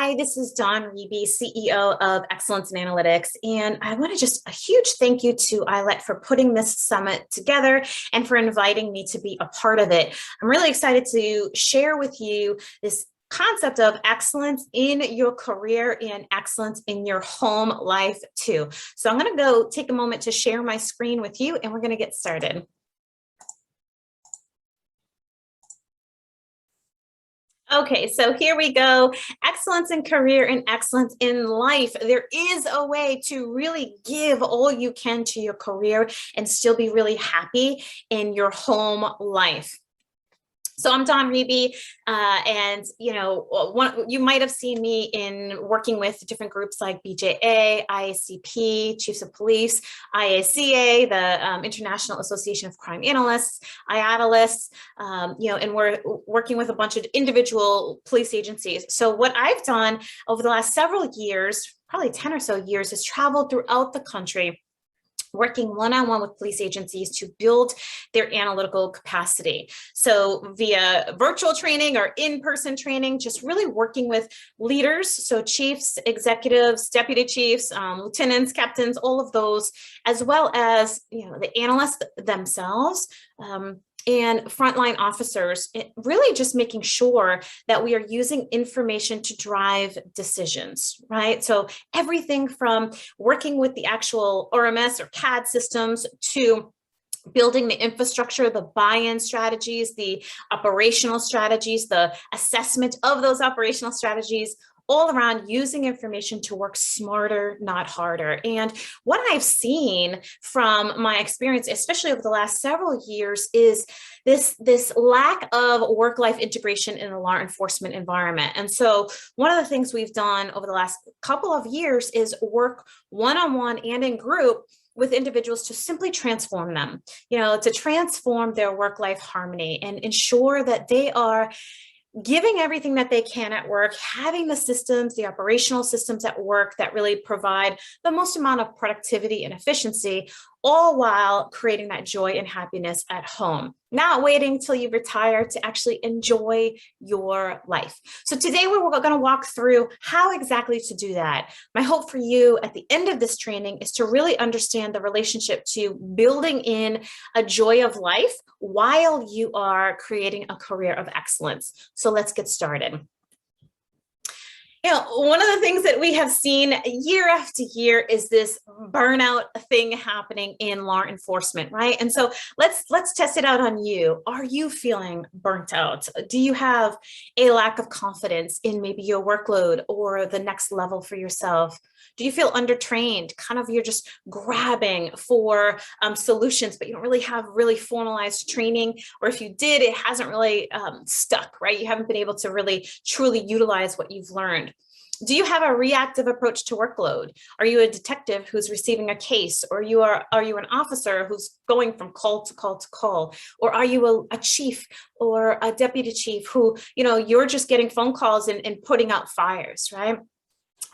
Hi, this is Dawn Reby, CEO of Excellence in Analytics. And I want to just a huge thank you to Eyelet for putting this summit together and for inviting me to be a part of it. I'm really excited to share with you this concept of excellence in your career and excellence in your home life too. So I'm going to go take a moment to share my screen with you and we're going to get started. Okay, so here we go. Excellence in career and excellence in life. There is a way to really give all you can to your career and still be really happy in your home life. So I'm Dawn Reby, and you might have seen me in working with different groups like BJA, IACP, Chiefs of Police, IACA, the International Association of Crime Analysts, IATALIST, and we're working with a bunch of individual police agencies. So what I've done over the last several years, probably 10 or so years, is traveled throughout the country working one-on-one with police agencies to build their analytical capacity. So via virtual training or in-person training, just really working with leaders, so chiefs, executives, deputy chiefs, lieutenants, captains, all of those, as well as the analysts themselves, and frontline officers, really just making sure that we are using information to drive decisions, right? So everything from working with the actual RMS or CAD systems to building the infrastructure, the buy-in strategies, the operational strategies, the assessment of those operational strategies, all around using information to work smarter, not harder. And what I've seen from my experience, especially over the last several years, is this lack of work-life integration in a law enforcement environment. And so one of the things we've done over the last couple of years is work one-on-one and in group with individuals to simply transform them, to transform their work-life harmony and ensure that they are giving everything that they can at work, having the systems, the operational systems at work that really provide the most amount of productivity and efficiency, all while creating that joy and happiness at home. Not waiting till you retire to actually enjoy your life. So today we're going to walk through how exactly to do that. My hope for you at the end of this training is to really understand the relationship to building in a joy of life while you are creating a career of excellence. So let's get started. One of the things that we have seen year after year is this burnout thing happening in law enforcement, right? And so let's test it out on you. Are you feeling burnt out? Do you have a lack of confidence in maybe your workload or the next level for yourself? Do you feel undertrained? Kind of you're just grabbing for solutions, but you don't really have really formalized training, or if you did, it hasn't really stuck, right? You haven't been able to really truly utilize what you've learned. Do you have a reactive approach to workload? Are you a detective who's receiving a case, or are you an officer who's going from call to call to call? Or are you a chief or a deputy chief who, you're just getting phone calls and putting out fires, right?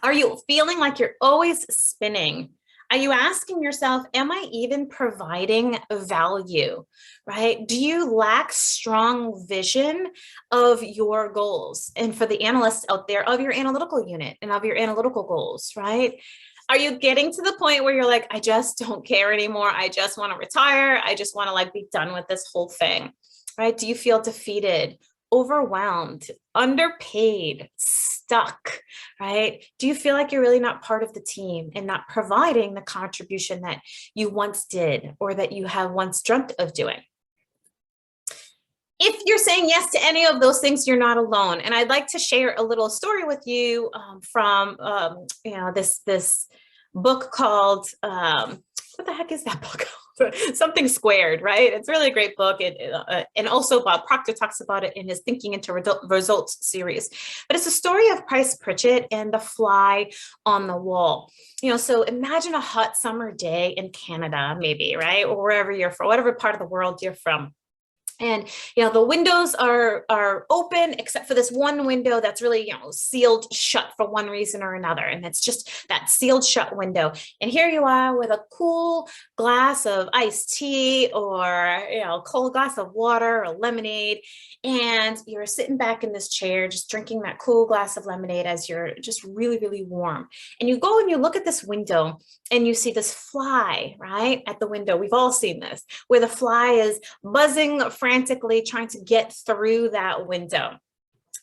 Are you feeling like you're always spinning? Are you asking yourself, am I even providing value, right? Do you lack strong vision of your goals? And for the analysts out there, of your analytical unit and of your analytical goals, right? Are you getting to the point where you're like, I just don't care anymore. I just want to retire. I just want to be done with this whole thing, right? Do you feel defeated, overwhelmed, underpaid, stuck, right? Do you feel like you're really not part of the team and not providing the contribution that you once did or that you have once dreamt of doing? If you're saying yes to any of those things, you're not alone. And I'd like to share a little story with you from this book called, what the heck is that book called? Something Squared, right? It's really a great book. And also Bob Proctor talks about it in his Thinking into Results series. But it's a story of Price Pritchett and the fly on the wall. So imagine a hot summer day in Canada, maybe, right? Or wherever you're from, whatever part of the world you're from. And, the windows are open except for this one window that's really, sealed shut for one reason or another. And it's just that sealed shut window. And here you are with a cool glass of iced tea or, cold glass of water or lemonade. And you're sitting back in this chair, just drinking that cool glass of lemonade as you're just really, really warm. And you go and you look at this window and you see this fly, right, at the window. We've all seen this, where the fly is buzzing frantically trying to get through that window.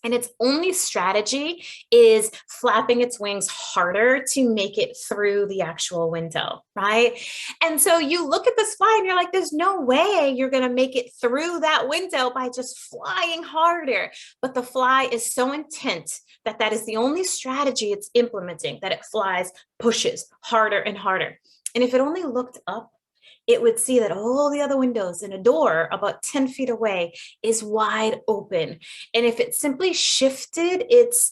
And its only strategy is flapping its wings harder to make it through the actual window, right? And so you look at this fly and you're like, there's no way you're going to make it through that window by just flying harder. But the fly is so intent that that is the only strategy it's implementing, that it flies, pushes harder and harder. And if it only looked up, it would see that all the other windows and a door about 10 feet away is wide open. And if it simply shifted its,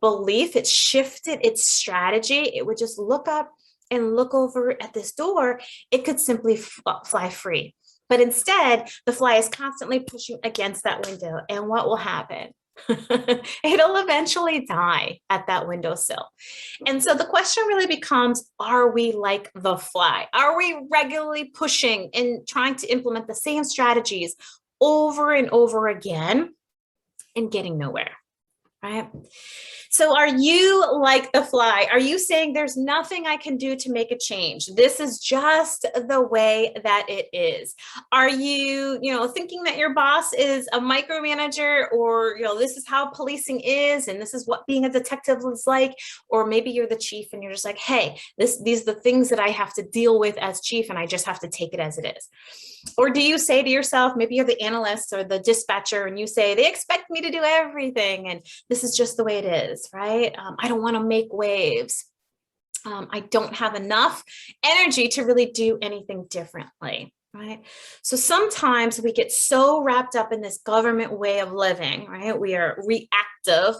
belief, it shifted its strategy, it would just look up and look over at this door, it could simply fly free. But instead, the fly is constantly pushing against that window. And what will happen? It'll eventually die at that windowsill. And so the question really becomes, are we like the fly? Are we regularly pushing and trying to implement the same strategies over and over again and getting nowhere, right? So are you like the fly? Are you saying there's nothing I can do to make a change? This is just the way that it is. Are you, thinking that your boss is a micromanager, or, this is how policing is, and this is what being a detective is like? Or maybe you're the chief and you're just like, hey, these are the things that I have to deal with as chief, and I just have to take it as it is. Or do you say to yourself, maybe you're the analyst or the dispatcher, and you say, they expect me to do everything, and this is just the way it is, right? I don't want to make waves. I don't have enough energy to really do anything differently, right? So sometimes we get so wrapped up in this government way of living, right? We are reactive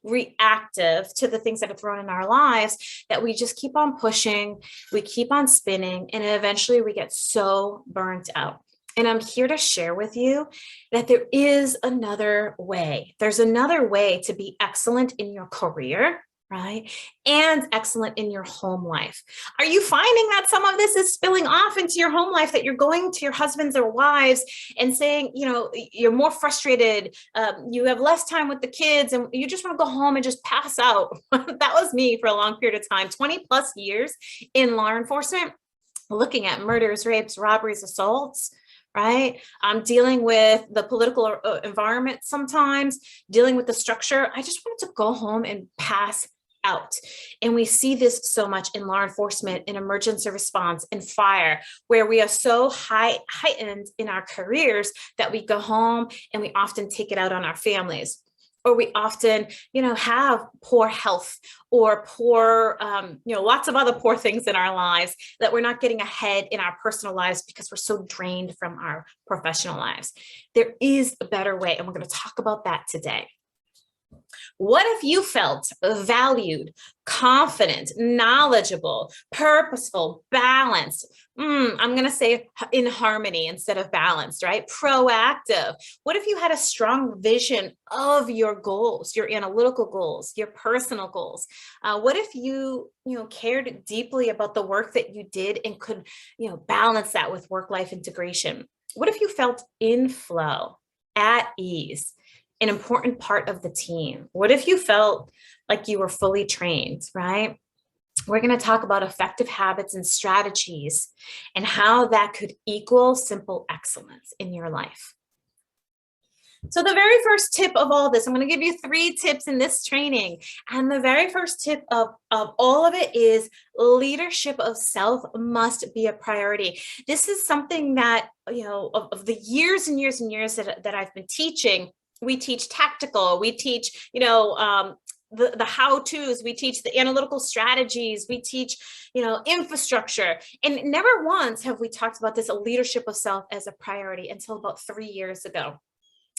to the things that are thrown in our lives, that we just keep on pushing, we keep on spinning, and eventually we get so burnt out. And I'm here to share with you that there is another way. There's another way to be excellent in your career, right? And excellent in your home life. Are you finding that some of this is spilling off into your home life, that you're going to your husbands or wives and saying, you're more frustrated, you have less time with the kids, and you just want to go home and just pass out? That was me for a long period of time, 20 plus years in law enforcement, looking at murders, rapes, robberies, assaults, right? I'm dealing with the political environment sometimes, dealing with the structure. I just wanted to go home and pass out. And we see this so much in law enforcement, in emergency response, in fire, where we are so heightened in our careers that we go home and we often take it out on our families. Or we often, have poor health or poor, lots of other poor things in our lives, that we're not getting ahead in our personal lives because we're so drained from our professional lives. There is a better way, and we're going to talk about that today. What if you felt valued, confident, knowledgeable, purposeful, balanced? I'm going to say in harmony instead of balanced, right? Proactive. What if you had a strong vision of your goals, your analytical goals, your personal goals? What if you, cared deeply about the work that you did and could, balance that with work-life integration? What if you felt in flow, at ease, an important part of the team? What if you felt like you were fully trained, right? We're going to talk about effective habits and strategies and how that could equal simple excellence in your life. So the very first tip of all this, I'm going to give you 3 tips in this training. And the very first tip of all of it is leadership of self must be a priority. This is something that, of the years and years and years that I've been teaching. We teach tactical, we teach, the how-tos, we teach the analytical strategies, we teach, infrastructure. And never once have we talked about this leadership of self as a priority until about 3 years ago.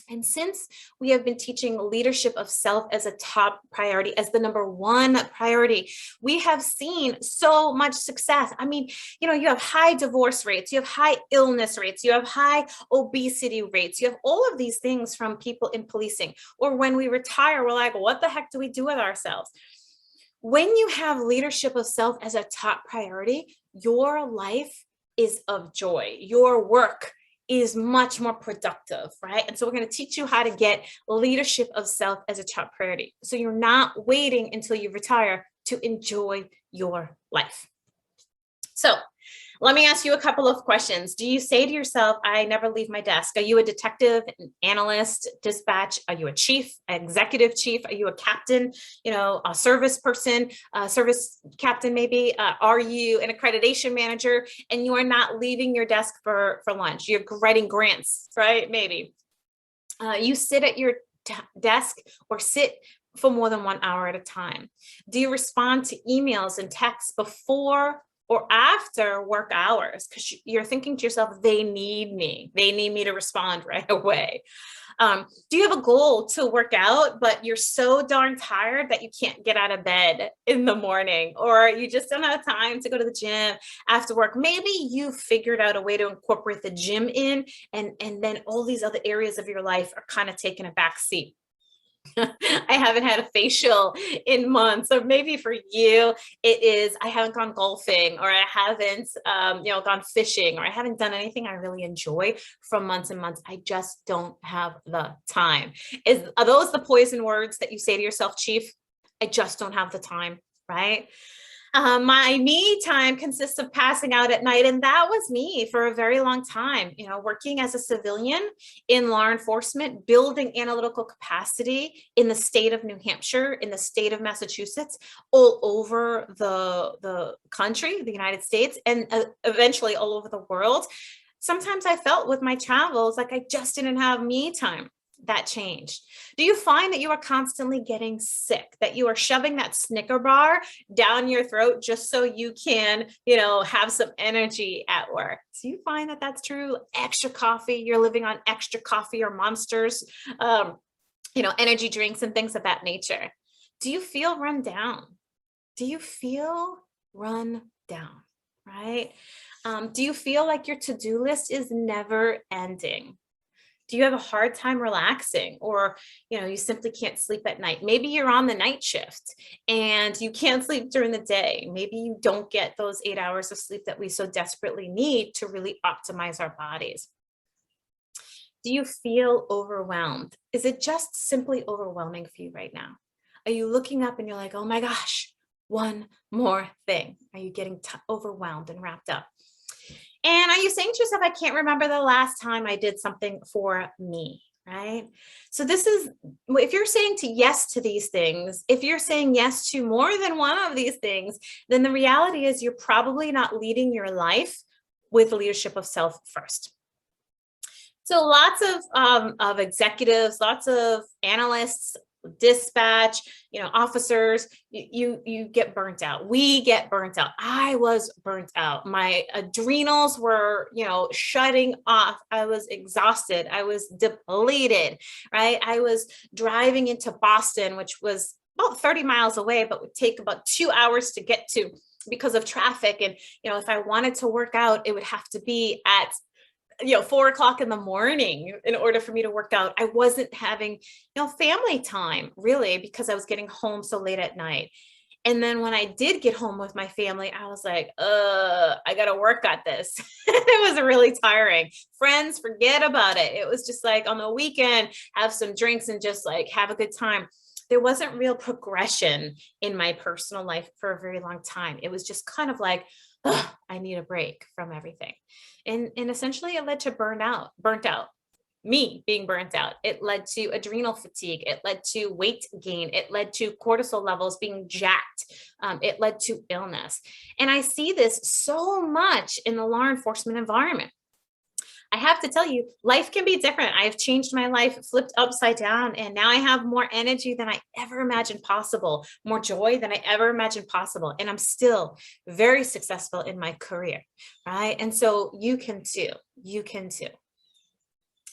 And since we have been teaching leadership of self as a top priority, as the number one priority, we have seen so much success. I mean, you have high divorce rates, you have high illness rates, you have high obesity rates, you have all of these things from people in policing. Or when we retire, we're like, what the heck do we do with ourselves? When you have leadership of self as a top priority, your life is of joy. Your work is much more productive, right? And so we're going to teach you how to get leadership of self as a top priority. So you're not waiting until you retire to enjoy your life. So let me ask you a couple of questions. Do you say to yourself, I never leave my desk? Are you a detective, an analyst, dispatch? Are you a chief, executive chief? Are you a captain, a service person, a service captain maybe? Are you an accreditation manager and you are not leaving your desk for lunch? You're writing grants, right? Maybe. You sit at your desk or sit for more than 1 hour at a time. Do you respond to emails and texts before or after work hours? Because you're thinking to yourself, they need me to respond right away. Do you have a goal to work out, but you're so darn tired that you can't get out of bed in the morning, or you just don't have time to go to the gym after work? Maybe you figured out a way to incorporate the gym in, and then all these other areas of your life are kind of taking a back seat. I haven't had a facial in months, or maybe for you, it is, I haven't gone golfing, or I haven't, gone fishing, or I haven't done anything I really enjoy for months and months. I just don't have the time. Are those the poison words that you say to yourself, Chief? I just don't have the time, right? My me time consists of passing out at night. And that was me for a very long time, working as a civilian in law enforcement, building analytical capacity in the state of New Hampshire, in the state of Massachusetts, all over the country, the United States, and eventually all over the world. Sometimes I felt with my travels like I just didn't have me time. That changed. Do you find that you are constantly getting sick, that you are shoving that Snicker bar down your throat just so you can, have some energy at work? Do you find that that's true? Extra coffee, you're living on extra coffee or Monsters, energy drinks and things of that nature. Do you feel run down? Do you feel run down, right? Do you feel like your to-do list is never ending? Do you have a hard time relaxing, or, you simply can't sleep at night? Maybe you're on the night shift and you can't sleep during the day. Maybe you don't get those 8 hours of sleep that we so desperately need to really optimize our bodies. Do you feel overwhelmed? Is it just simply overwhelming for you right now? Are you looking up and you're like, oh my gosh, one more thing? Are you getting overwhelmed and wrapped up? And are you saying to yourself, I can't remember the last time I did something for me, right? So this is, if you're saying yes to these things, if you're saying yes to more than one of these things, then the reality is you're probably not leading your life with leadership of self first. So lots of executives, lots of analysts, dispatch, officers, you get burnt out. We get burnt out. I was burnt out. My adrenals were, shutting off. I was exhausted. I was depleted, right? I was driving into Boston, which was about 30 miles away, but would take about 2 hours to get to because of traffic. And, if I wanted to work out, it would have to be at 4 o'clock in the morning in order for me to work out. I wasn't having, family time really, because I was getting home so late at night. And then when I did get home with my family, I was like, I got to work at this. It was really tiring. Friends, forget about it. It was just like on the weekend, have some drinks and just like have a good time. There wasn't real progression in my personal life for a very long time. It was just kind of like, I need a break from everything. And essentially it led to burnt out, me being burnt out. It led to adrenal fatigue. It led to weight gain. It led to cortisol levels being jacked. It led to illness. And I see this so much in the law enforcement environment. I have to tell you, life can be different. I have changed my life, flipped upside down, and now I have more energy than I ever imagined possible, more joy than I ever imagined possible. And I'm still very successful in my career, right? And so you can too. You can too.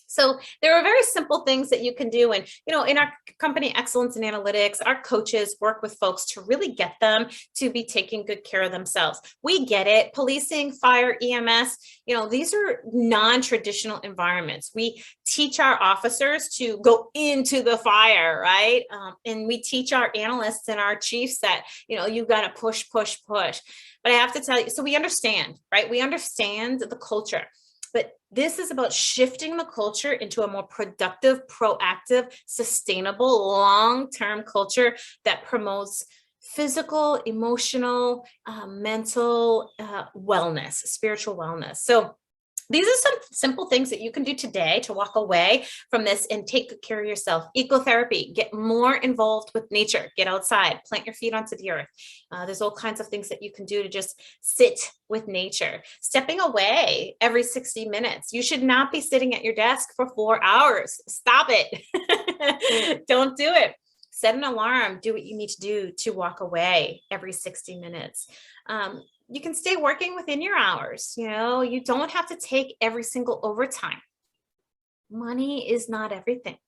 So there are very simple things that you can do. And, in our company, Excellence in Analytics, our coaches work with folks to really get them to be taking good care of themselves. We get it. Policing, fire, EMS, these are non-traditional environments. We teach our officers to go into the fire, right? And we teach our analysts and our chiefs that, you've got to push, push, push. But I have to tell you, so we understand, right? We understand the culture. But this is about shifting the culture into a more productive, proactive, sustainable, long-term culture that promotes physical, emotional, mental wellness, spiritual wellness. So these are some simple things that you can do today to walk away from this and take good care of yourself. Ecotherapy, get more involved with nature, get outside, plant your feet onto the earth. There's all kinds of things that you can do to just sit with nature. Stepping away every 60 minutes. You should not be sitting at your desk for 4 hours. Stop it. Don't do it. Set an alarm, do what you need to do to walk away every 60 minutes. You can stay working within your hours. You don't have to take every single overtime. Money is not everything.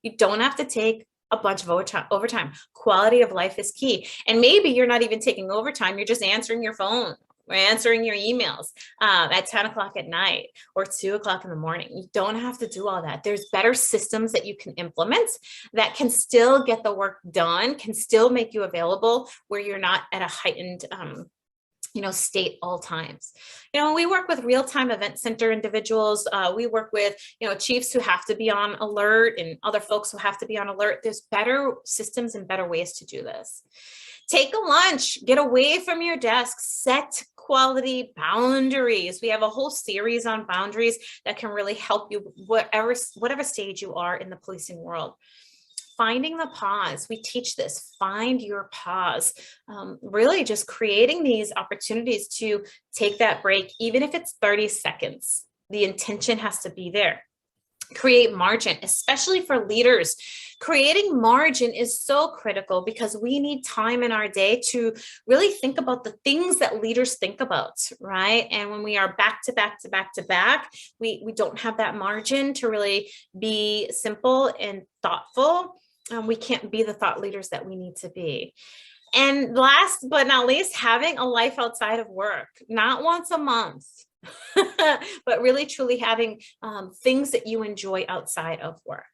You don't have to take a bunch of overtime. Quality of life is key. And maybe you're not even taking overtime. You're just answering your phone or answering your emails at 10 o'clock at night or 2 o'clock in the morning. You don't have to do all that. There's better systems that you can implement that can still get the work done, can still make you available where you're not at a heightened state all times. We work with real-time event center individuals. We work with, chiefs who have to be on alert and other folks who have to be on alert. There's better systems and better ways to do this. Take a lunch, get away from your desk, set quality boundaries. We have a whole series on boundaries that can really help you whatever stage you are in the policing world. Finding the pause. We teach this, find your pause. Really just creating these opportunities to take that break, even if it's 30 seconds. The intention has to be there. Create margin, especially for leaders. Creating margin is so critical because we need time in our day to really think about the things that leaders think about, right? And when we are back to back to back to back, we don't have that margin to really be simple and thoughtful. We can't be the thought leaders that we need to be. And last but not least, having a life outside of work, not once a month, but really truly having things that you enjoy outside of work.